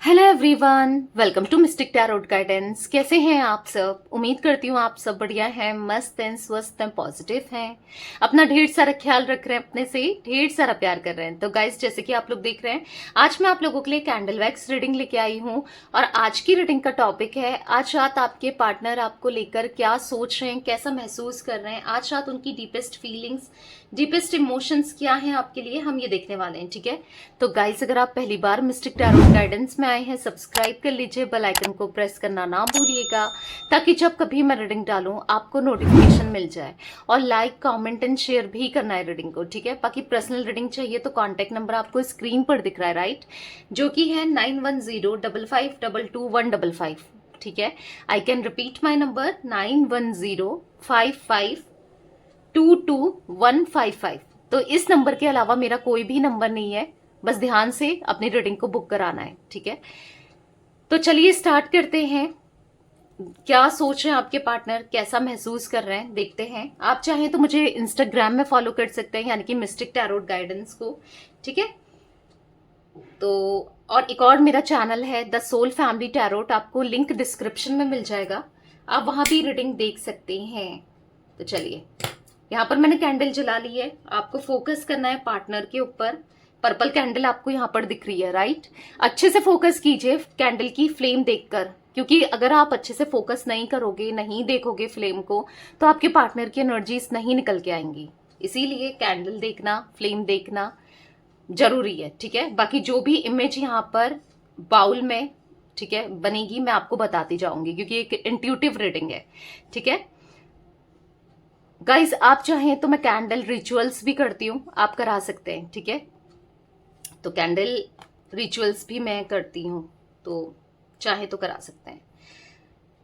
Hello everyone, welcome to mystic tarot guidance. कैसे हैं आप सब? उम्मीद करती हूँ आप सब बढ़िया हैं, मस्त हैं, स्वस्थ हैं, पॉजिटिव हैं, अपना ढेर सारा ख्याल रख रहे हैं, अपने से ढेर सारा प्यार कर रहे हैं। तो गाइस, जैसे कि आप लोग देख रहे हैं, आज मैं आप लोगों के लिए कैंडल वैक्स रीडिंग लेके आई हूँ। और आज की रीडिंग का टॉपिक है, आज रात आपके पार्टनर आपको लेकर क्या सोच रहे हैं, कैसा महसूस कर रहे हैं, आज रात उनकी डीपेस्ट फीलिंग्स, डीपेस्ट इमोशंस क्या हैं आपके लिए, हम ये देखने वाले हैं। ठीक है, तो गाइस, अगर आप पहली बार मिस्टिक टैरोट गाइडेंस में आए हैं, सब्सक्राइब कर लीजिए, बेल आइकन को प्रेस करना ना भूलिएगा, ताकि जब कभी मैं रीडिंग डालूं आपको नोटिफिकेशन मिल जाए। और लाइक, कमेंट एंड शेयर भी करना है रीडिंग को। ठीक है, बाकी पर्सनल रीडिंग चाहिए तो कॉन्टेक्ट नंबर आपको स्क्रीन पर दिख रहा है, राइट, जो कि है 9105522155। ठीक है, I can repeat my number 9105522155। तो इस नंबर के अलावा मेरा कोई भी नंबर नहीं है, बस ध्यान से अपनी रीडिंग को बुक कराना है। ठीक है, तो चलिए स्टार्ट करते हैं। क्या सोच रहे हैं आपके पार्टनर, कैसा महसूस कर रहे हैं, देखते हैं। आप चाहें तो मुझे इंस्टाग्राम में फॉलो कर सकते हैं, यानी कि मिस्टिक टैरोट गाइडेंस को। ठीक है, तो और एक और मेरा चैनल है द सोल फैमिली टैरोट, आपको लिंक डिस्क्रिप्शन में मिल जाएगा, आप वहां भी रीडिंग देख सकते हैं। तो चलिए, यहाँ पर मैंने कैंडल जला ली है, आपको फोकस करना है पार्टनर के ऊपर। पर्पल कैंडल आपको यहाँ पर दिख रही है, राइट। अच्छे से फोकस कीजिए कैंडल की फ्लेम देखकर, क्योंकि अगर आप अच्छे से फोकस नहीं करोगे, नहीं देखोगे फ्लेम को, तो आपके पार्टनर की एनर्जीज नहीं निकल के आएंगी। इसीलिए कैंडल देखना, फ्लेम देखना जरूरी है। ठीक है, बाकी जो भी इमेज यहाँ पर बाउल में, ठीक है, बनेगी, मैं आपको बताती जाऊंगी, क्योंकि एक इंट्यूटिव रीडिंग है। ठीक है गाइज, आप चाहें तो मैं कैंडल रिचुअल्स भी करती हूँ, आप करा सकते हैं। ठीक है, तो कैंडल रिचुअल्स भी मैं करती हूँ, तो चाहे तो करा सकते हैं।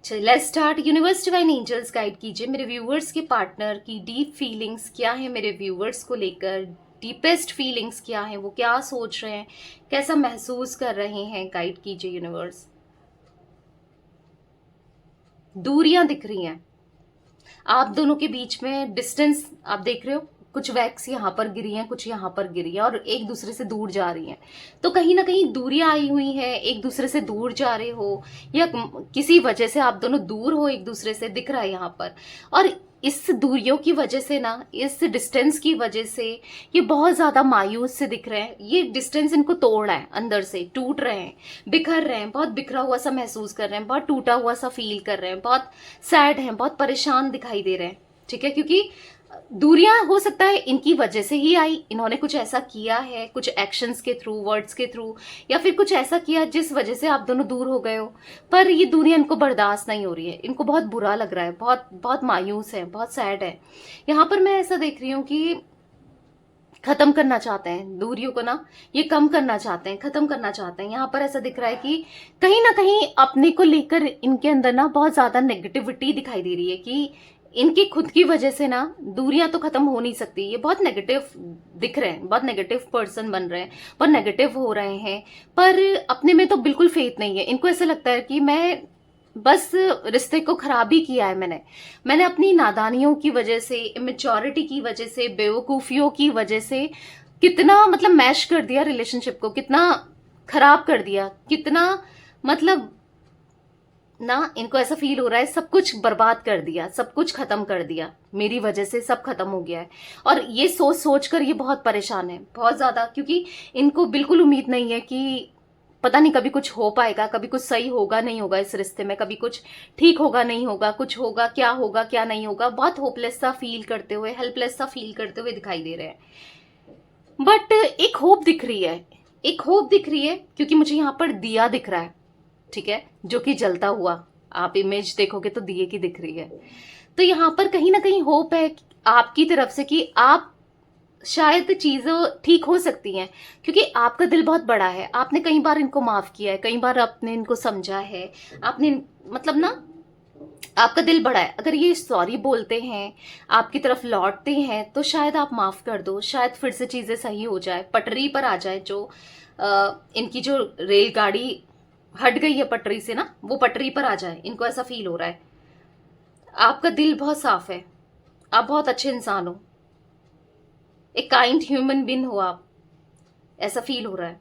चलिए let's start. Universe divine angels guide कीजिए मेरे व्यूअर्स के पार्टनर की डीप फीलिंग्स क्या है, मेरे व्यूअर्स को लेकर डीपेस्ट फीलिंग्स क्या है, वो क्या सोच रहे हैं, कैसा महसूस कर रहे हैं, गाइड कीजिए यूनिवर्स। दूरियां दिख रही हैं, आप दोनों के बीच में डिस्टेंस आप देख रहे हो, कुछ वैक्स यहाँ पर गिरी हैं, कुछ यहाँ पर गिरी है, और एक दूसरे से दूर जा रही हैं। तो कहीं ना कहीं दूरियां आई हुई हैं, एक दूसरे से दूर जा रहे हो, या किसी वजह से आप दोनों दूर हो एक दूसरे से, दिख रहा है यहाँ पर। और इस दूरियों की वजह से ना, इस डिस्टेंस की वजह से ये बहुत ज्यादा मायूस से दिख रहे हैं। ये डिस्टेंस इनको तोड़ रहा है, अंदर से टूट रहे हैं, बिखर रहे हैं, बहुत बिखरा हुआ सा महसूस कर रहे हैं, बहुत टूटा हुआ सा फील कर रहे हैं, बहुत सैड हैं, बहुत परेशान दिखाई दे रहे हैं। ठीक है, क्योंकि दूरियां हो सकता है इनकी वजह से ही आई, इन्होंने कुछ ऐसा किया है, कुछ एक्शंस के थ्रू, वर्ड्स के थ्रू, या फिर कुछ ऐसा किया जिस वजह से आप दोनों दूर हो गए हो। पर ये दूरियां इनको बर्दाश्त नहीं हो रही है, इनको बहुत बुरा लग रहा है, बहुत बहुत मायूस है, बहुत सैड है। यहाँ पर मैं ऐसा देख रही हूँ कि खत्म करना चाहते हैं दूरियों को ना, ये कम करना चाहते हैं, खत्म करना चाहते हैं। यहाँ पर ऐसा दिख रहा है कि कहीं ना कहीं अपने को लेकर इनके अंदर ना बहुत ज्यादा नेगेटिविटी दिखाई दे रही है, कि इनकी खुद की वजह से ना दूरियां तो खत्म हो नहीं सकती। ये बहुत नेगेटिव दिख रहे हैं, बहुत नेगेटिव पर्सन बन रहे हैं, बहुत नेगेटिव हो रहे हैं, पर अपने में तो बिल्कुल फेथ नहीं है। इनको ऐसा लगता है कि मैं बस रिश्ते को खराब ही किया है, मैंने अपनी नादानियों की वजह से, इमेच्योरिटी की वजह से, बेवकूफियों की वजह से कितना मतलब मैश कर दिया रिलेशनशिप को, कितना खराब कर दिया, कितना मतलब ना, इनको ऐसा फील हो रहा है सब कुछ बर्बाद कर दिया, सब कुछ खत्म कर दिया, मेरी वजह से सब खत्म हो गया है। और ये सोच सोच कर ये बहुत परेशान है, बहुत ज्यादा, क्योंकि इनको बिल्कुल उम्मीद नहीं है कि पता नहीं कभी कुछ हो पाएगा, कभी कुछ सही होगा नहीं होगा इस रिश्ते में, कभी कुछ ठीक होगा नहीं होगा, कुछ होगा क्या नहीं होगा। बहुत होपलेस सा फील करते हुए, हेल्पलेस सा फील करते हुए दिखाई दे रहे हैं। बट एक होप दिख रही है, एक होप दिख रही है, क्योंकि मुझे यहाँ पर दिया दिख रहा है। ठीक है, जो कि जलता हुआ, आप इमेज देखोगे तो दिए की दिख रही है। तो यहाँ पर कहीं ना कहीं होप है आपकी तरफ से कि आप शायद चीजें ठीक हो सकती हैं, क्योंकि आपका दिल बहुत बड़ा है, आपने कई बार इनको माफ किया है, कई बार आपने इनको समझा है, आपने मतलब ना, आपका दिल बड़ा है। अगर ये सॉरी बोलते हैं, आपकी तरफ लौटते हैं, तो शायद आप माफ कर दो, शायद फिर से चीजें सही हो जाए, पटरी पर आ जाए। जो इनकी जो रेलगाड़ी हट गई है पटरी से ना, वो पटरी पर आ जाए, इनको ऐसा फील हो रहा है। आपका दिल बहुत साफ है, आप बहुत अच्छे इंसान हो, एक काइंड ह्यूमन बीइंग हो आप, ऐसा फील हो रहा है।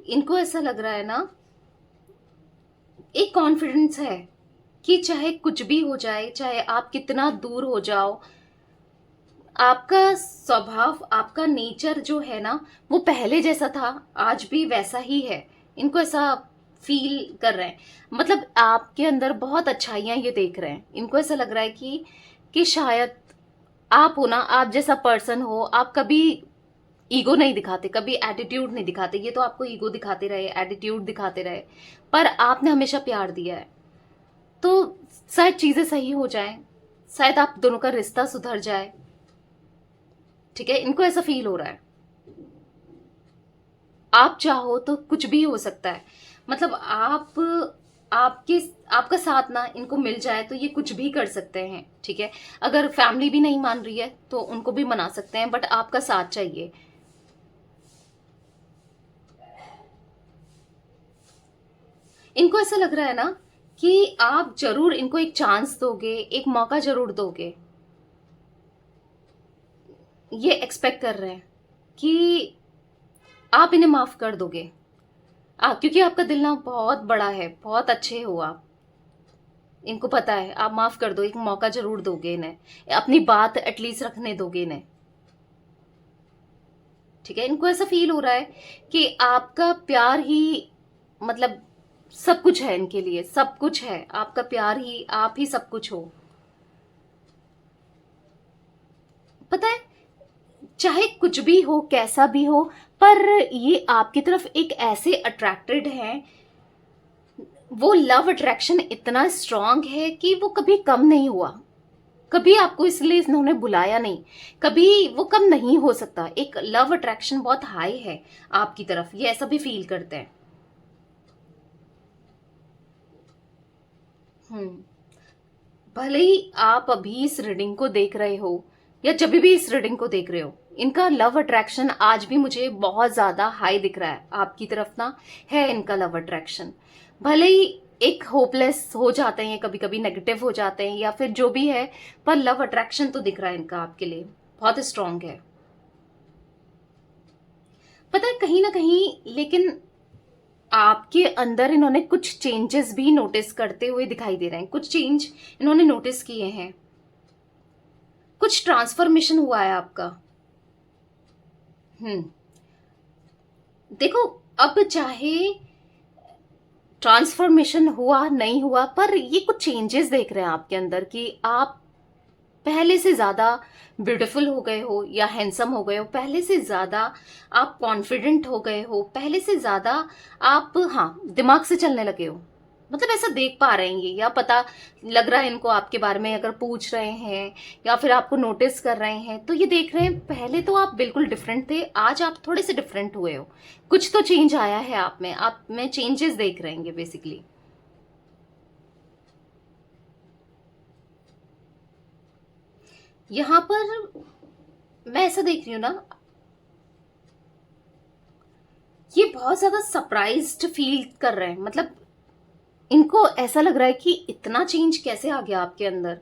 इनको ऐसा लग रहा है ना, एक कॉन्फिडेंस है कि चाहे कुछ भी हो जाए, चाहे आप कितना दूर हो जाओ, आपका स्वभाव, आपका नेचर जो है ना, वो पहले जैसा था आज भी वैसा ही है। इनको ऐसा फील कर रहे हैं, मतलब आपके अंदर बहुत अच्छाइयां ये देख रहे हैं। इनको ऐसा लग रहा है कि शायद आप हो ना, आप जैसा पर्सन हो, आप कभी ईगो नहीं दिखाते, कभी एटीट्यूड नहीं दिखाते। ये तो आपको ईगो दिखाते रहे, एटीट्यूड दिखाते रहे, पर आपने हमेशा प्यार दिया है। तो शायद चीजें सही हो जाएं, शायद आप दोनों का रिश्ता सुधर जाए। ठीक है, इनको ऐसा फील हो रहा है। आप चाहो तो कुछ भी हो सकता है, मतलब आपके आपका साथ ना इनको मिल जाए तो ये कुछ भी कर सकते हैं। ठीक है, अगर फैमिली भी नहीं मान रही है तो उनको भी मना सकते हैं, बट आपका साथ चाहिए। इनको ऐसा लग रहा है ना कि आप जरूर इनको एक चांस दोगे, एक मौका जरूर दोगे। ये एक्सपेक्ट कर रहे हैं कि आप इन्हें माफ कर दोगे। क्योंकि आपका दिल ना बहुत बड़ा है, बहुत अच्छे हो आप, इनको पता है। आप माफ कर दो, एक मौका जरूर दोगे इन्हें, अपनी बात एटलीस्ट रखने दोगे इन्हें। ठीक है, इनको ऐसा फील हो रहा है कि आपका प्यार ही, मतलब सब कुछ है इनके लिए, सब कुछ है आपका प्यार ही, आप ही सब कुछ हो। पता है, चाहे कुछ भी हो, कैसा भी हो, पर ये आपकी तरफ एक ऐसे अट्रैक्टेड हैं, वो लव अट्रैक्शन इतना स्ट्रांग है कि वो कभी कम नहीं हुआ। कभी आपको इसलिए इन्होंने बुलाया नहीं, कभी वो कम नहीं हो सकता। एक लव अट्रैक्शन बहुत हाई है आपकी तरफ, ये ऐसा भी फील करते हैं। हम्म भले ही आप अभी इस रीडिंग को देख रहे हो या जब भी इस रीडिंग को देख रहे हो, इनका लव अट्रैक्शन आज भी मुझे बहुत ज्यादा हाई दिख रहा है आपकी तरफ ना, है इनका लव अट्रैक्शन। भले ही एक होपलेस हो जाते हैं, कभी कभी नेगेटिव हो जाते हैं या फिर जो भी है, पर लव अट्रैक्शन तो दिख रहा है इनका आपके लिए, बहुत स्ट्रांग है। पता है, कहीं ना कहीं लेकिन आपके अंदर इन्होंने कुछ चेंजेस भी नोटिस करते हुए दिखाई दे रहे हैं। कुछ चेंज इन्होंने नोटिस किए हैं, कुछ ट्रांसफॉर्मेशन हुआ है आपका। हम्म देखो, अब चाहे ट्रांसफॉर्मेशन हुआ नहीं हुआ, पर ये कुछ चेंजेस देख रहे हैं आपके अंदर कि आप पहले से ज्यादा ब्यूटीफुल हो गए हो या हैंडसम हो गए हो, पहले से ज्यादा आप कॉन्फिडेंट हो गए हो, पहले से ज्यादा आप, हाँ, दिमाग से चलने लगे हो। मतलब ऐसा देख पा रहे हैं ये, या पता लग रहा है इनको आपके बारे में, अगर पूछ रहे हैं या फिर आपको नोटिस कर रहे हैं तो ये देख रहे हैं पहले तो आप बिल्कुल डिफरेंट थे, आज आप थोड़े से डिफरेंट हुए हो। कुछ तो चेंज आया है आप में चेंजेस देख रहे हैं बेसिकली। यहाँ पर मैं ऐसा देख रही हूँ ना, ये बहुत ज्यादा सरप्राइज्ड फील कर रहे हैं। मतलब इनको ऐसा लग रहा है कि इतना चेंज कैसे आ गया आपके अंदर।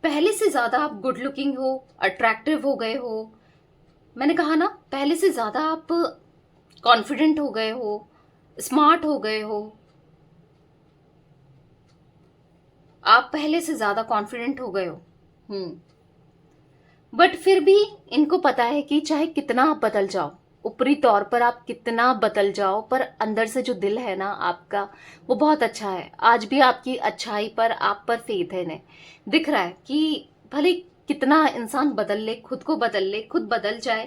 पहले से ज्यादा आप गुड लुकिंग हो, अट्रैक्टिव हो गए हो। मैंने कहा ना, पहले से ज्यादा आप कॉन्फिडेंट हो गए हो, स्मार्ट हो गए हो। आप पहले से ज्यादा कॉन्फिडेंट हो गए हो। बट फिर भी इनको पता है कि चाहे कितना आप बदल जाओ, ऊपरी तौर पर आप कितना बदल जाओ, पर अंदर से जो दिल है ना आपका, वो बहुत अच्छा है। आज भी आपकी अच्छाई पर, आप पर फेथ है इन्हें। दिख रहा है कि भले कितना इंसान बदल ले, खुद को बदल ले, खुद बदल जाए,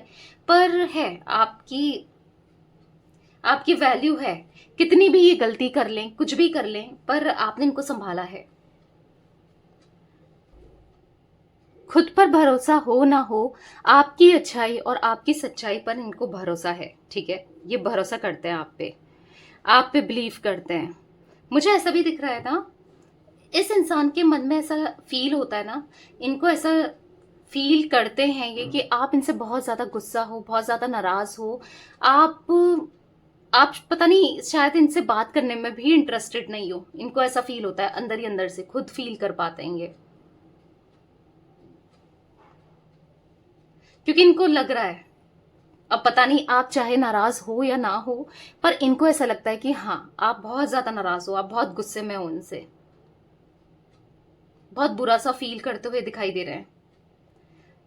पर है आपकी, आपकी वैल्यू है। कितनी भी ये गलती कर लें, कुछ भी कर लें, पर आपने इनको संभाला है। खुद पर भरोसा हो ना हो, आपकी अच्छाई और आपकी सच्चाई पर इनको भरोसा है। ठीक है, ये भरोसा करते हैं आप पे बिलीव करते हैं। मुझे ऐसा भी दिख रहा है ना, इस इंसान के मन में ऐसा फील होता है ना, इनको ऐसा फील करते हैं ये कि आप इनसे बहुत ज्यादा गुस्सा हो, बहुत ज्यादा नाराज हो। आप आप पता नहीं, शायद इनसे बात करने में भी इंटरेस्टेड नहीं हो। इनको ऐसा फील होता है अंदर ही अंदर से, खुद फील कर पाते हैं ये। क्योंकि इनको लग रहा है अब पता नहीं आप चाहे नाराज हो या ना हो, पर इनको ऐसा लगता है कि हाँ, आप बहुत ज्यादा नाराज हो, आप बहुत गुस्से में हो उनसे, बहुत बुरा सा फील करते हुए दिखाई दे रहे हैं।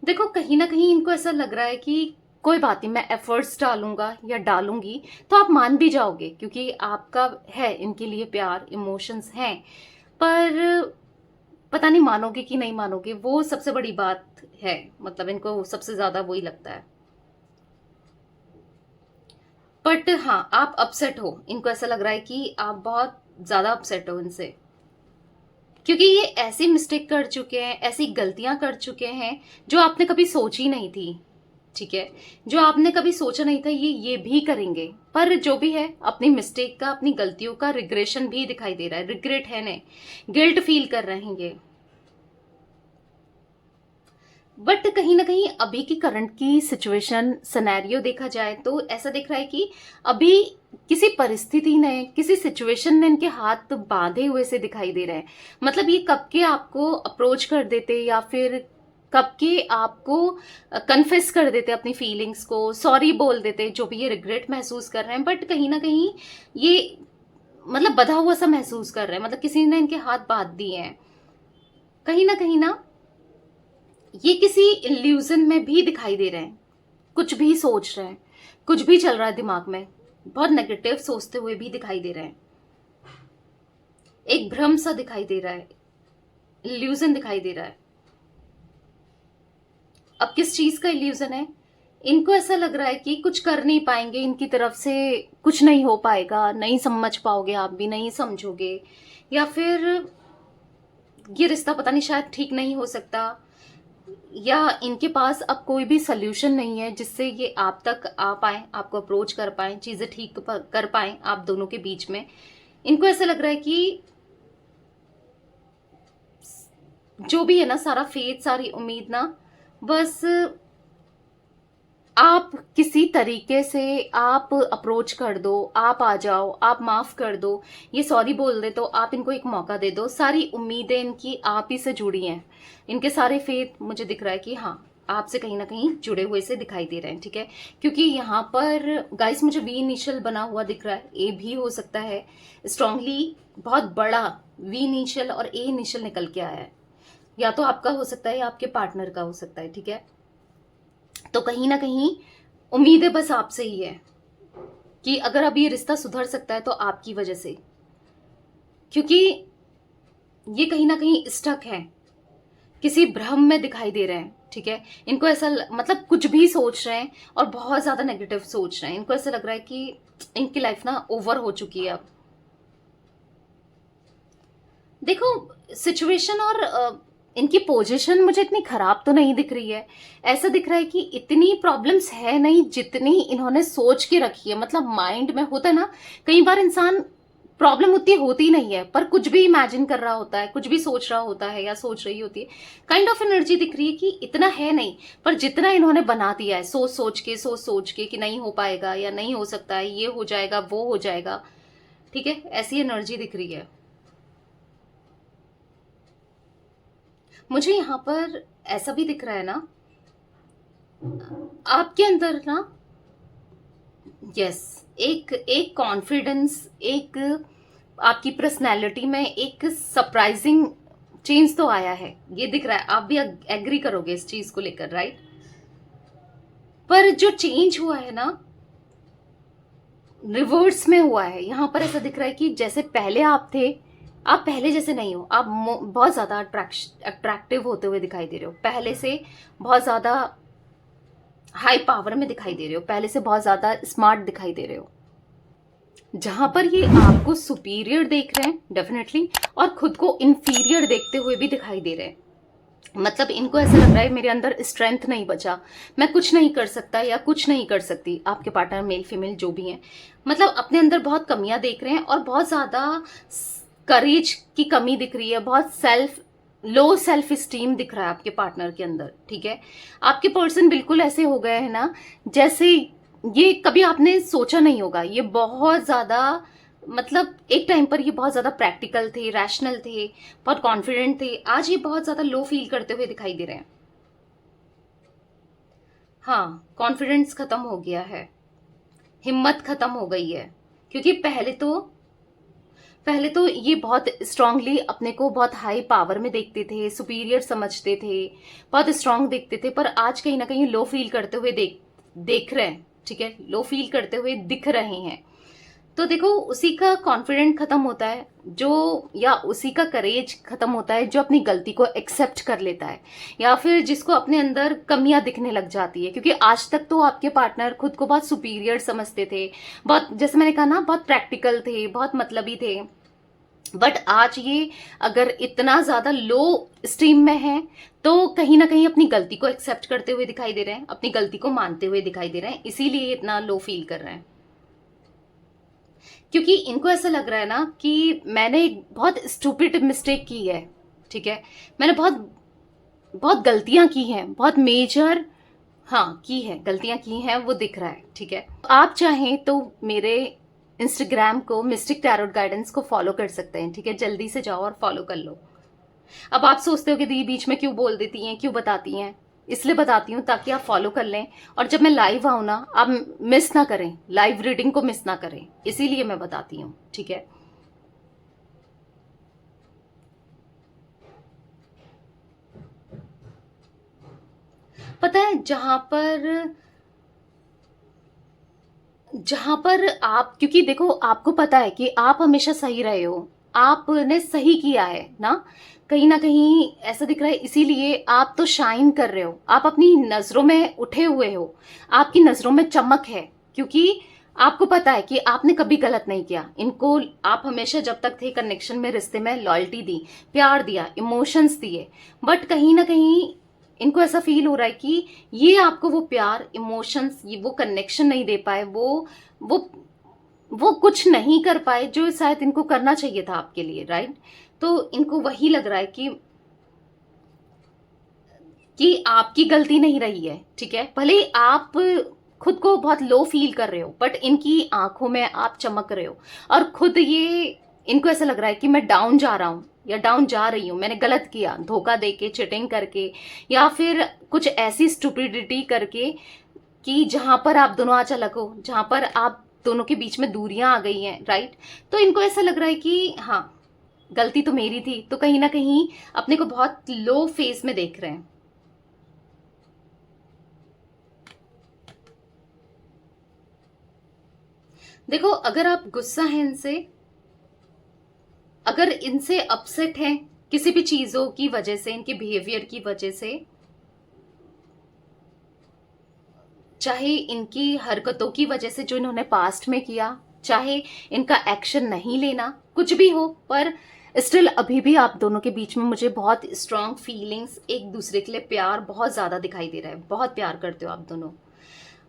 देखो कहीं ना कहीं इनको ऐसा लग रहा है कि कोई बात नहीं, मैं एफर्ट्स डालूंगा या डालूंगी तो आप मान भी जाओगे, क्योंकि आपका है इनके लिए प्यार, इमोशंस हैं। पर पता नहीं मानोगे कि नहीं मानोगे, वो सबसे बड़ी बात है। मतलब इनको सबसे ज्यादा वही लगता है। बट हाँ, आप अपसेट हो, इनको ऐसा लग रहा है कि आप बहुत ज्यादा अपसेट हो इनसे, क्योंकि ये ऐसी मिस्टेक कर चुके हैं, ऐसी गलतियां कर चुके हैं जो आपने कभी सोची नहीं थी। ठीक है, जो आपने कभी सोचा नहीं था ये भी करेंगे। पर जो भी है, अपनी मिस्टेक का, अपनी गलतियों का रिग्रेशन भी दिखाई दे रहा है, रिग्रेट है नहीं, गिल्ट फील कर रहे हैं ये। बट कहीं ना कहीं अभी की करंट की सिचुएशन, सिनेरियो देखा जाए तो ऐसा दिख रहा है कि अभी किसी परिस्थिति ने, किसी सिचुएशन ने इनके हाथ बांधे हुए से दिखाई दे रहे हैं। मतलब ये कब के आपको अप्रोच कर देते, या फिर कब के आपको कन्फेस कर देते अपनी फीलिंग्स को, सॉरी बोल देते, जो भी ये रिग्रेट महसूस कर रहे हैं। बट कहीं ना कहीं ये मतलब बधा हुआ सा महसूस कर रहे हैं, मतलब किसी ने इनके हाथ बांध दिए हैं। कहीं ना ये किसी इल्यूजन में भी दिखाई दे रहे हैं, कुछ भी सोच रहे हैं, कुछ भी चल रहा है दिमाग में, बहुत नेगेटिव सोचते हुए भी दिखाई दे रहे हैं। एक भ्रम सा दिखाई दे रहा है, इल्यूजन दिखाई दे रहा है। अब किस चीज का इल्यूजन है? इनको ऐसा लग रहा है कि कुछ कर नहीं पाएंगे, इनकी तरफ से कुछ नहीं हो पाएगा, नहीं समझ पाओगे, आप भी नहीं समझोगे, या फिर ये रिश्ता पता नहीं शायद ठीक नहीं हो सकता, या इनके पास अब कोई भी सोल्यूशन नहीं है जिससे ये आप तक आ पाए, आपको अप्रोच कर पाए, चीजें ठीक कर पाए आप दोनों के बीच में। इनको ऐसा लग रहा है कि जो भी है ना, सारा फेथ, सारी उम्मीद ना, बस आप किसी तरीके से आप अप्रोच कर दो, आप आ जाओ, आप माफ कर दो, ये सॉरी बोल दे, तो आप इनको एक मौका दे दो। सारी उम्मीदें इनकी आप ही से जुड़ी हैं, इनके सारे फेथ मुझे दिख रहा है कि हाँ, आपसे कहीं ना कहीं जुड़े हुए से दिखाई दे रहे हैं। ठीक है, क्योंकि यहाँ पर गाइस मुझे वी इनिशियल बना हुआ दिख रहा है, ए भी हो सकता है, स्ट्रांगली बहुत बड़ा वी इनिशियल और ए इनिशियल निकल के आया है। या तो आपका हो सकता है या आपके पार्टनर का हो सकता है। ठीक है, तो कहीं ना कहीं उम्मीदें बस आपसे ही है कि अगर अब ये रिश्ता सुधर सकता है तो आपकी वजह से, क्योंकि ये कहीं ना कहीं स्टक है, किसी भ्रम में दिखाई दे रहे हैं। ठीक है, इनको ऐसा मतलब कुछ भी सोच रहे हैं और बहुत ज्यादा नेगेटिव सोच रहे हैं। इनको ऐसा लग रहा है कि इनकी लाइफ ना ओवर हो चुकी है अब। देखो सिचुएशन और इनकी पोजीशन मुझे इतनी खराब तो नहीं दिख रही है। ऐसा दिख रहा है कि इतनी प्रॉब्लम्स है नहीं जितनी इन्होंने सोच के रखी है। मतलब माइंड में होता है ना, कई बार इंसान प्रॉब्लम उतनी होती नहीं है पर कुछ भी इमेजिन कर रहा होता है, कुछ भी सोच रहा होता है या सोच रही होती है। काइंड ऑफ एनर्जी दिख रही है कि इतना है नहीं, पर जितना इन्होंने बना दिया है सोच सोच के कि नहीं हो पाएगा या नहीं हो सकता है, ये हो जाएगा वो हो जाएगा। ठीक है, ऐसी एनर्जी दिख रही है मुझे यहाँ पर। ऐसा भी दिख रहा है ना, आपके अंदर ना, यस, एक एक कॉन्फिडेंस, एक आपकी पर्सनैलिटी में एक सरप्राइजिंग चेंज तो आया है, ये दिख रहा है। आप भी एग्री करोगे इस चीज को लेकर, राइट? पर जो चेंज हुआ है ना, रिवर्स में हुआ है। यहाँ पर ऐसा दिख रहा है कि जैसे पहले आप थे, आप पहले जैसे नहीं हो। आप बहुत ज्यादा अट्रैक्टिव होते हुए दिखाई दे रहे हो, पहले से बहुत ज्यादा हाई पावर में दिखाई दे रहे हो, पहले से बहुत ज्यादा स्मार्ट दिखाई दे रहे हो। जहां पर ये आपको सुपीरियर देख रहे हैं डेफिनेटली, और खुद को इंफीरियर देखते हुए भी दिखाई दे रहे हैं। मतलब इनको ऐसा लग रहा है मेरे अंदर स्ट्रेंथ नहीं बचा, मैं कुछ नहीं कर सकता या कुछ नहीं कर सकती। आपके पार्टनर मेल फीमेल जो भी हैं, मतलब अपने अंदर बहुत कमियां देख रहे हैं और बहुत ज्यादा करेज की कमी दिख रही है, बहुत लो सेल्फ स्टीम दिख रहा है आपके पार्टनर के अंदर। ठीक है, आपके पर्सन बिल्कुल ऐसे हो गए हैं ना जैसे ये कभी आपने सोचा नहीं होगा। ये बहुत ज्यादा, मतलब एक टाइम पर ये बहुत ज्यादा प्रैक्टिकल थे, रैशनल थे, बहुत कॉन्फिडेंट थे। आज ये बहुत ज्यादा लो फील करते हुए दिखाई दे रहे हैं। हाँ, कॉन्फिडेंस खत्म हो गया है, हिम्मत खत्म हो गई है। क्योंकि पहले तो ये बहुत स्ट्रांगली अपने को बहुत हाई पावर में देखते थे, सुपीरियर समझते थे, बहुत स्ट्रांग देखते थे, पर आज कहीं ना कहीं लो फील करते हुए देख रहे हैं। ठीक है, लो फील करते हुए दिख रहे हैं। तो देखो, उसी का कॉन्फिडेंट खत्म होता है जो, या उसी का करेज खत्म होता है जो अपनी गलती को एक्सेप्ट कर लेता है, या फिर जिसको अपने अंदर कमियां दिखने लग जाती है। क्योंकि आज तक तो आपके पार्टनर खुद को बहुत सुपीरियर समझते थे, बहुत, जैसे मैंने कहा ना, बहुत प्रैक्टिकल थे, बहुत मतलबी थे। बट आज ये अगर इतना ज्यादा लो स्ट्रीम में है, तो कहीं ना कहीं अपनी गलती को एक्सेप्ट करते हुए दिखाई दे रहे हैं, अपनी गलती को मानते हुए दिखाई दे रहे हैं, इसीलिए इतना लो फील कर रहे हैं। क्योंकि इनको ऐसा लग रहा है ना कि मैंने एक बहुत स्टूपिड मिस्टेक की है। ठीक है, मैंने बहुत बहुत गलतियां की हैं, बहुत मेजर, हाँ, की है, गलतियां की हैं, वो दिख रहा है। ठीक है, आप चाहें तो मेरे इंस्टाग्राम को मिस्टिक टैरोट गाइडेंस को फॉलो कर सकते हैं। ठीक है, जल्दी से जाओ और फॉलो कर लो। अब आप सोचते हो कि दी बीच में क्यों बोल देती हैं, क्यों बताती हैं? इसलिए बताती हूँ ताकि आप फॉलो कर लें, और जब मैं लाइव आऊँ ना, आप मिस ना करें, लाइव रीडिंग को मिस ना करें, इसीलिए मैं बताती हूँ। ठीक है, पता है, जहां पर आप, क्योंकि देखो, आपको पता है कि आप हमेशा सही रहे हो, आपने सही किया है ना, कहीं ना कहीं ऐसा दिख रहा है, इसीलिए आप तो शाइन कर रहे हो, आप अपनी नजरों में उठे हुए हो, आपकी नजरों में चमक है। क्योंकि आपको पता है कि आपने कभी गलत नहीं किया इनको, आप हमेशा जब तक थे कनेक्शन में, रिश्ते में, लॉयल्टी दी, प्यार दिया, इमोशंस दिए। बट कहीं ना कहीं इनको ऐसा फील हो रहा है कि ये आपको वो प्यार, इमोशंस, ये वो कनेक्शन नहीं दे पाए, वो वो कुछ नहीं कर पाए जो शायद इनको करना चाहिए था आपके लिए, राइट? तो इनको वही लग रहा है कि आपकी गलती नहीं रही है। ठीक है, भले ही आप खुद को बहुत लो फील कर रहे हो, बट इनकी आंखों में आप चमक रहे हो, और खुद ये, इनको ऐसा लग रहा है कि मैं डाउन जा रहा हूं या डाउन जा रही हूं, मैंने गलत किया, धोखा देके, चिटिंग करके, या फिर कुछ ऐसी स्टुपिडिटी करके कि जहां पर आप दोनों आज अलग हो, जहां पर आप दोनों के बीच में दूरियां आ गई हैं, राइट? तो इनको ऐसा लग रहा है कि हाँ, गलती तो मेरी थी, तो कहीं ना कहीं अपने को बहुत लो फेस में देख रहे हैं। देखो, अगर आप गुस्सा हैं इनसे, अगर इनसे अपसेट हैं किसी भी चीजों की वजह से, इनके बिहेवियर की वजह से, चाहे इनकी हरकतों की वजह से जो इन्होंने पास्ट में किया, चाहे इनका एक्शन नहीं लेना, कुछ भी हो, पर स्टिल अभी भी आप दोनों के बीच में मुझे बहुत स्ट्रांग फीलिंग्स, एक दूसरे के लिए प्यार बहुत ज्यादा दिखाई दे रहा है। बहुत प्यार करते हो आप दोनों,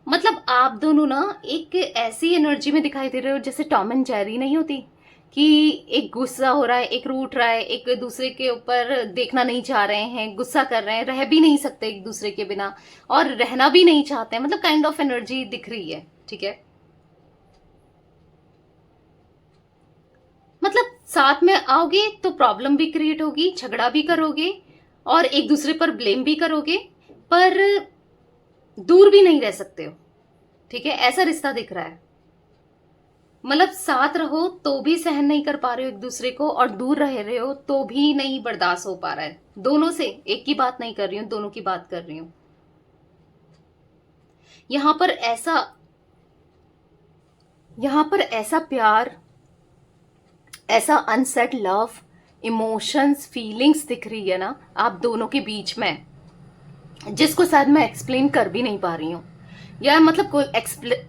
मतलब आप दोनों ना एक ऐसी एनर्जी में दिखाई दे रहे हो जैसे टॉम एंड जेरी नहीं होती, कि एक गुस्सा हो रहा है, एक रूठ रहा है, एक दूसरे के ऊपर देखना नहीं चाह रहे हैं, गुस्सा कर रहे हैं, रह भी नहीं सकते एक दूसरे के बिना, और रहना भी नहीं चाहते हैं, मतलब काइंड ऑफ एनर्जी दिख रही है। ठीक है, मतलब साथ में आओगे तो प्रॉब्लम भी क्रिएट होगी, झगड़ा भी करोगे, और एक दूसरे पर ब्लेम भी करोगे, पर दूर भी नहीं रह सकते हो। ठीक है, ऐसा रिश्ता दिख रहा है। मतलब साथ रहो तो भी सहन नहीं कर पा रहे हो एक दूसरे को, और दूर रह रहे हो तो भी नहीं बर्दाश्त हो पा रहा है दोनों से। एक की बात नहीं कर रही हूं, दोनों की बात कर रही हूं। यहां पर ऐसा यहां पर ऐसा प्यार, ऐसा अनसेट लव, इमोशंस, फीलिंग्स दिख रही है ना आप दोनों के बीच में, जिसको शायद मैं एक्सप्लेन कर भी नहीं पा रही हूँ, या मतलब कोई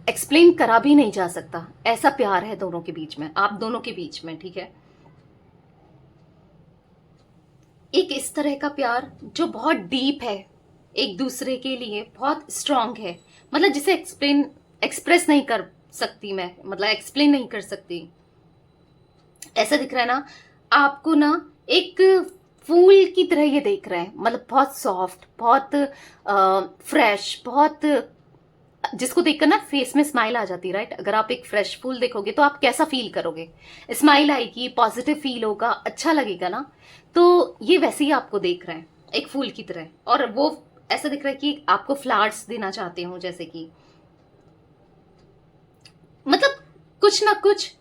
एक्सप्लेन करा भी नहीं जा सकता। ऐसा प्यार है दोनों के बीच में, आप दोनों के बीच में। ठीक है, एक इस तरह का प्यार जो बहुत डीप है, एक दूसरे के लिए बहुत स्ट्रांग है, मतलब जिसे एक्सप्रेस नहीं कर सकती मैं, मतलब एक्सप्लेन नहीं कर सकती। ऐसा दिख रहा है ना आपको ना, एक फूल की तरह ये देख रहे हैं, मतलब बहुत सॉफ्ट, बहुत फ्रेश, बहुत, जिसको देखकर ना फेस में स्माइल आ जाती है, राइट? अगर आप एक फ्रेश फूल देखोगे तो आप कैसा फील करोगे? स्माइल आएगी, पॉजिटिव फील होगा, अच्छा लगेगा ना। तो ये वैसे ही आपको देख रहे हैं, एक फूल की तरह, और वो ऐसा दिख रहा है कि आपको फ्लावर्स देना चाहते हो, जैसे कि मतलब कुछ ना कुछ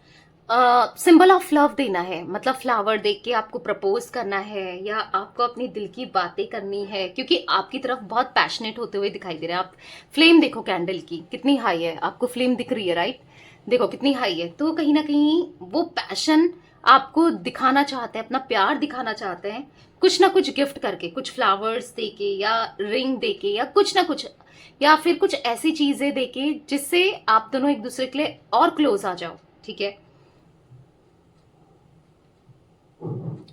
सिंबल ऑफ लव देना है, मतलब फ्लावर देख के आपको प्रपोज करना है या आपको अपनी दिल की बातें करनी है, क्योंकि आपकी तरफ बहुत पैशनेट होते हुए दिखाई दे रहे हैं आप। फ्लेम देखो कैंडल की कितनी हाई है, आपको फ्लेम दिख रही है राइट, देखो कितनी हाई है। तो कहीं ना कहीं वो पैशन आपको दिखाना चाहते हैं, अपना प्यार दिखाना चाहते हैं, कुछ ना कुछ गिफ्ट करके, कुछ फ्लावर्स देके या रिंग देके या कुछ ना कुछ, या फिर कुछ ऐसी चीजें देके जिससे आप दोनों एक दूसरे के लिए और क्लोज आ जाओ। ठीक है,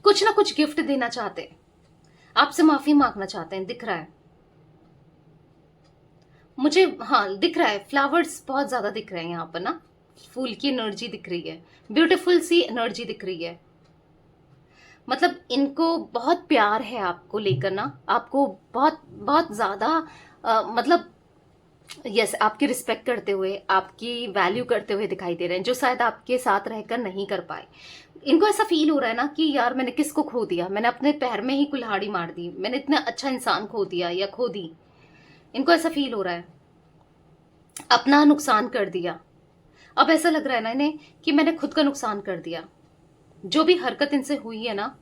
कुछ ना कुछ गिफ्ट देना चाहते हैं, आपसे माफी मांगना चाहते हैं, दिख रहा है मुझे। हाँ दिख रहा है, फ्लावर्स बहुत ज्यादा दिख रहे हैं यहाँ पर ना, फूल की एनर्जी दिख रही है, ब्यूटीफुल सी एनर्जी दिख रही है। मतलब इनको बहुत प्यार है आपको लेकर ना, आपको बहुत बहुत ज्यादा मतलब यस आपकी रिस्पेक्ट करते हुए, आपकी वैल्यू करते हुए दिखाई दे रहे हैं, जो शायद आपके साथ रहकर नहीं कर पाए। इनको ऐसा फील हो रहा है ना कि यार मैंने किसको खो दिया, मैंने अपने पैर में ही कुल्हाड़ी मार दी, मैंने इतना अच्छा इंसान खो दिया या खो दी। इनको ऐसा फील हो रहा है, अपना नुकसान कर दिया। अब ऐसा लग रहा है ना इन्हें कि मैंने खुद का नुकसान कर दिया। जो भी हरकत इनसे हुई है ना,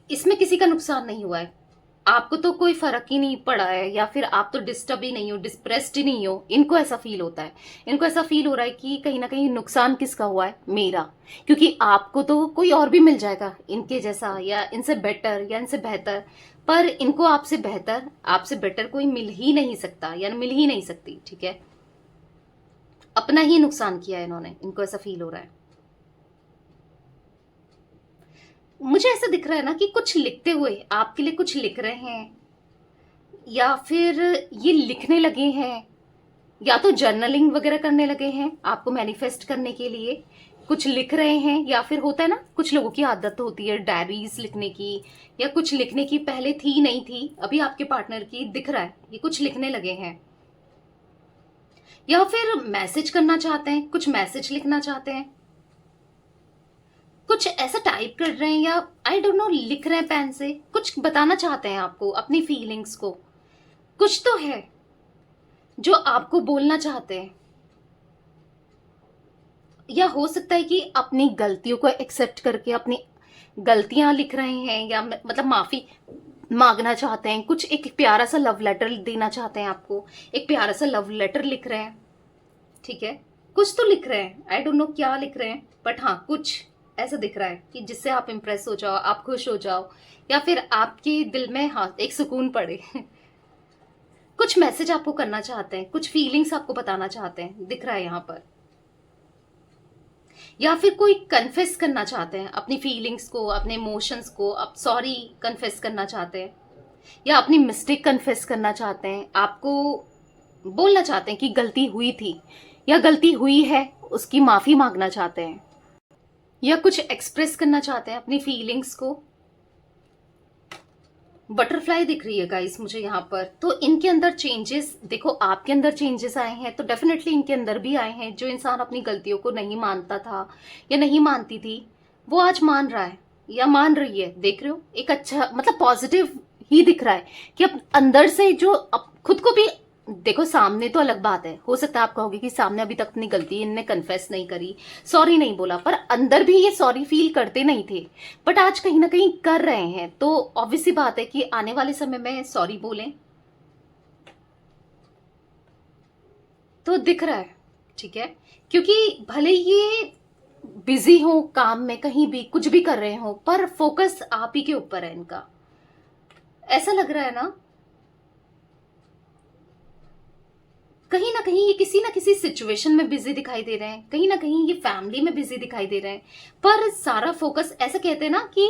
इसमें किसी का नुकसान नहीं हुआ है, आपको तो कोई फर्क ही नहीं पड़ा है, या फिर आप तो डिस्टर्ब ही नहीं हो, डिस्प्रेस्ड ही नहीं हो। इनको ऐसा फील होता है, इनको ऐसा फील हो रहा है कि कहीं ना कहीं नुकसान किसका हुआ है, मेरा, क्योंकि आपको तो कोई और भी मिल जाएगा इनके जैसा या इनसे बेटर या इनसे बेहतर, पर इनको आपसे बेहतर, आपसे बेटर कोई मिल ही नहीं सकता या मिल ही नहीं सकती। ठीक है, अपना ही नुकसान किया है इन्होंने, इनको ऐसा फील हो रहा है। मुझे ऐसा दिख रहा है ना कि कुछ लिखते हुए आपके लिए कुछ लिख रहे हैं, या फिर ये लिखने लगे हैं, या तो जर्नलिंग वगैरह करने लगे हैं आपको मैनिफेस्ट करने के लिए, कुछ लिख रहे हैं, या फिर होता है ना कुछ लोगों की आदत होती है डायरीज लिखने की, या कुछ लिखने की, पहले थी नहीं थी, अभी आपके पार्टनर की दिख रहा है ये कुछ लिखने लगे हैं, या फिर मैसेज करना चाहते हैं, कुछ मैसेज लिखना चाहते हैं, कुछ ऐसा टाइप कर रहे हैं, या आई डोंट नो लिख रहे हैं पेन से, कुछ बताना चाहते हैं आपको अपनी फीलिंग्स को, कुछ तो है जो आपको बोलना चाहते हैं। या हो सकता है कि अपनी गलतियों को एक्सेप्ट करके अपनी गलतियां लिख रहे हैं, या मतलब माफी मांगना चाहते हैं, कुछ एक प्यारा सा लव लेटर देना चाहते हैं आपको, एक प्यारा सा लव लेटर लिख रहे हैं। ठीक है, कुछ तो लिख रहे हैं, आई डोंट नो क्या लिख रहे हैं, बट हाँ कुछ ऐसा दिख रहा है कि जिससे आप इम्प्रेस हो जाओ, आप खुश हो जाओ, या फिर आपके दिल में हाँ एक सुकून पड़े। कुछ मैसेज आपको करना चाहते हैं, कुछ फीलिंग्स आपको बताना चाहते हैं, दिख रहा है यहाँ पर। या फिर कोई कन्फेस करना चाहते हैं अपनी फीलिंग्स को, अपने इमोशंस को, आप सॉरी कन्फेस करना चाहते हैं, या अपनी मिस्टेक कन्फेस करना चाहते हैं, आपको बोलना चाहते हैं कि गलती हुई थी या गलती हुई है, उसकी माफी मांगना चाहते हैं, या कुछ एक्सप्रेस करना चाहते हैं अपनी फीलिंग्स को। बटरफ्लाई दिख रही है गाइस मुझे यहाँ पर। तो इनके अंदर चेंजेस देखो, आपके अंदर चेंजेस आए हैं तो डेफिनेटली इनके अंदर भी आए हैं। जो इंसान अपनी गलतियों को नहीं मानता था या नहीं मानती थी, वो आज मान रहा है या मान रही है। देख रहे हो, एक अच्छा मतलब पॉजिटिव ही दिख रहा है कि अब अंदर से जो खुद को भी देखो। सामने तो अलग बात है, हो सकता है आप कहोगे कि सामने अभी तक अपनी गलती इनने कन्फेस नहीं करी, सॉरी नहीं बोला, पर अंदर भी ये सॉरी फील करते नहीं थे, बट आज कहीं ना कहीं कर रहे हैं। तो ऑब्वियस सी बात है कि आने वाले समय में सॉरी बोलें, तो दिख रहा है। ठीक है, क्योंकि भले ये बिजी हो काम में, कहीं भी कुछ भी कर रहे हो, पर फोकस आप ही के ऊपर है इनका, ऐसा लग रहा है ना। कहीं ना कहीं ये किसी ना किसी सिचुएशन में बिजी दिखाई दे रहे हैं, कहीं ना कहीं ये फैमिली में बिजी दिखाई दे रहे हैं, पर सारा फोकस, ऐसा कहते हैं ना कि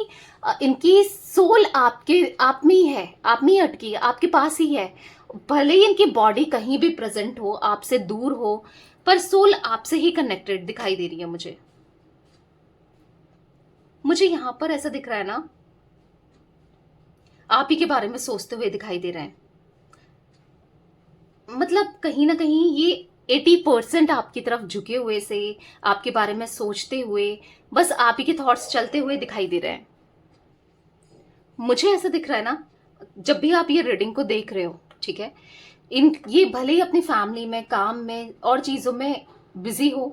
इनकी सोल आपके आप में ही है, आप में ही अटकी है, आपके पास ही है। भले ही इनकी बॉडी कहीं भी प्रेजेंट हो, आपसे दूर हो, पर सोल आपसे ही कनेक्टेड दिखाई दे रही है मुझे यहां पर ऐसा दिख रहा है ना, आप ही के बारे में सोचते हुए दिखाई दे रहे हैं। मतलब कहीं ना कहीं ये 80% आपकी तरफ झुके हुए से, आपके बारे में सोचते हुए, बस आप ही के थॉट्स चलते हुए दिखाई दे रहे हैं। मुझे ऐसा दिख रहा है ना, जब भी आप ये रीडिंग को देख रहे हो, ठीक है, ये भले ही अपनी फैमिली में, काम में और चीजों में बिजी हो,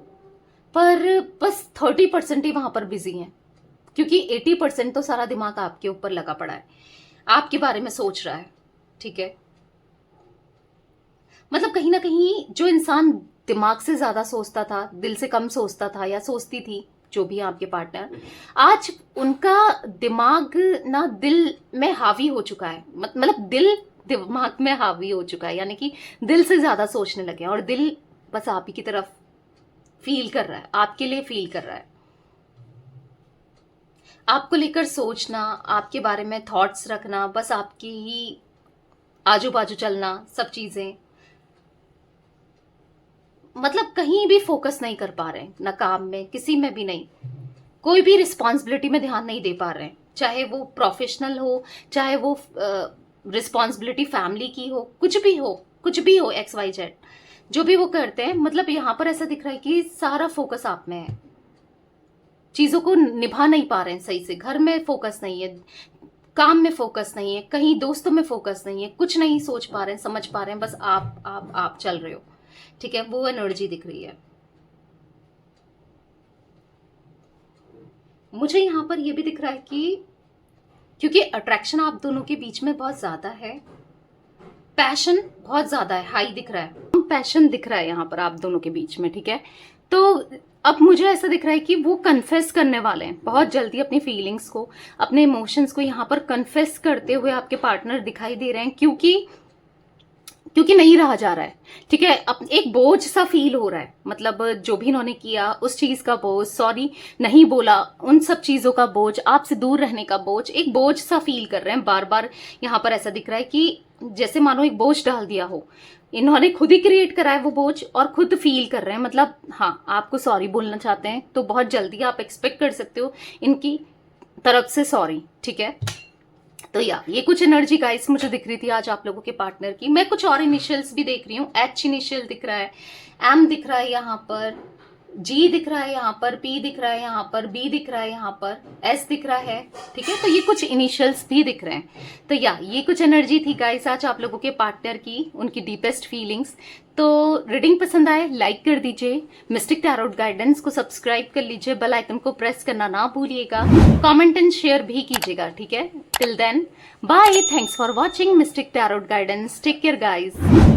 पर बस 30% ही वहां पर बिजी हैं, क्योंकि 80% तो सारा दिमाग आपके ऊपर लगा पड़ा है, आपके बारे में सोच रहा है, ठीक है। मतलब कहीं ना कहीं जो इंसान दिमाग से ज्यादा सोचता था, दिल से कम सोचता था या सोचती थी, जो भी आपके पार्टनर, आज उनका दिमाग ना दिल में हावी हो चुका है। मतलब दिल दिमाग में हावी हो चुका है, यानी कि दिल से ज्यादा सोचने लगे हैं, और दिल बस आप ही की तरफ फील कर रहा है, आपके लिए फील कर रहा है। आपको लेकर सोचना, आपके बारे में थॉट्स रखना, बस आपकी ही आजू बाजू चलना, सब चीजें, मतलब कहीं भी फोकस नहीं कर पा रहे हैं, ना काम में, किसी में भी नहीं, कोई भी रिस्पॉन्सिबिलिटी में ध्यान नहीं दे पा रहे हैं, चाहे वो प्रोफेशनल हो, चाहे वो रिस्पॉन्सिबिलिटी फैमिली की हो, कुछ भी हो, XYZ जो भी वो करते हैं। मतलब यहाँ पर ऐसा दिख रहा है कि सारा फोकस आप में है, चीजों को निभा नहीं पा रहे हैं सही से, घर में फोकस नहीं है, काम में फोकस नहीं है, कहीं दोस्तों में फोकस नहीं है, कुछ नहीं सोच पा रहे हैं, समझ पा रहे हैं, बस आप चल रहे हो, ठीक है। वो एनर्जी दिख रही है मुझे। यहाँ पर ये भी दिख रहा है कि क्योंकि अट्रैक्शन आप दोनों के बीच में बहुत ज्यादा है, पैशन बहुत ज्यादा है, हाई दिख रहा है, पैशन दिख रहा है यहाँ पर आप दोनों के बीच में, ठीक है। तो अब मुझे ऐसा दिख रहा है कि वो कन्फेस करने वाले हैं बहुत जल्दी, अपनी फीलिंग्स को, अपने इमोशंस को यहाँ पर कन्फेस करते हुए आपके पार्टनर दिखाई दे रहे हैं, क्योंकि नहीं रहा जा रहा है, ठीक है। अब एक बोझ सा फील हो रहा है, मतलब जो भी इन्होंने किया उस चीज का बोझ, सॉरी नहीं बोला उन सब चीजों का बोझ, आपसे दूर रहने का बोझ, एक बोझ सा फील कर रहे हैं बार बार। यहाँ पर ऐसा दिख रहा है कि जैसे मानो एक बोझ डाल दिया हो, इन्होंने खुद ही क्रिएट करा है वो बोझ, और खुद फील कर रहे हैं। मतलब हाँ, आपको सॉरी बोलना चाहते हैं, तो बहुत जल्दी आप एक्सपेक्ट कर सकते हो इनकी तरफ से सॉरी, ठीक है। तो ये कुछ एनर्जी गाइस मुझे दिख रही थी आज आप लोगों के पार्टनर की। मैं कुछ और इनिशियल्स भी देख रही हूँ, H इनिशियल दिख रहा है, M दिख रहा है यहाँ पर, G दिख रहा है यहाँ पर, P दिख रहा है यहाँ पर, B दिख रहा है यहाँ पर, S दिख रहा है, ठीक है। तो ये कुछ इनिशियल्स भी दिख रहे हैं। तो ये कुछ एनर्जी थी गाइस आज आप लोगों के पार्टनर की, उनकी डीपेस्ट फीलिंग्स। तो रीडिंग पसंद आए लाइक कर दीजिए, मिस्टिक टैरोट गाइडेंस को सब्सक्राइब कर लीजिए, बेल आइकन को प्रेस करना ना भूलिएगा, कमेंट एंड शेयर भी कीजिएगा, ठीक है। Till then bye, thanks for watching mystic tarot guidance, take care guys.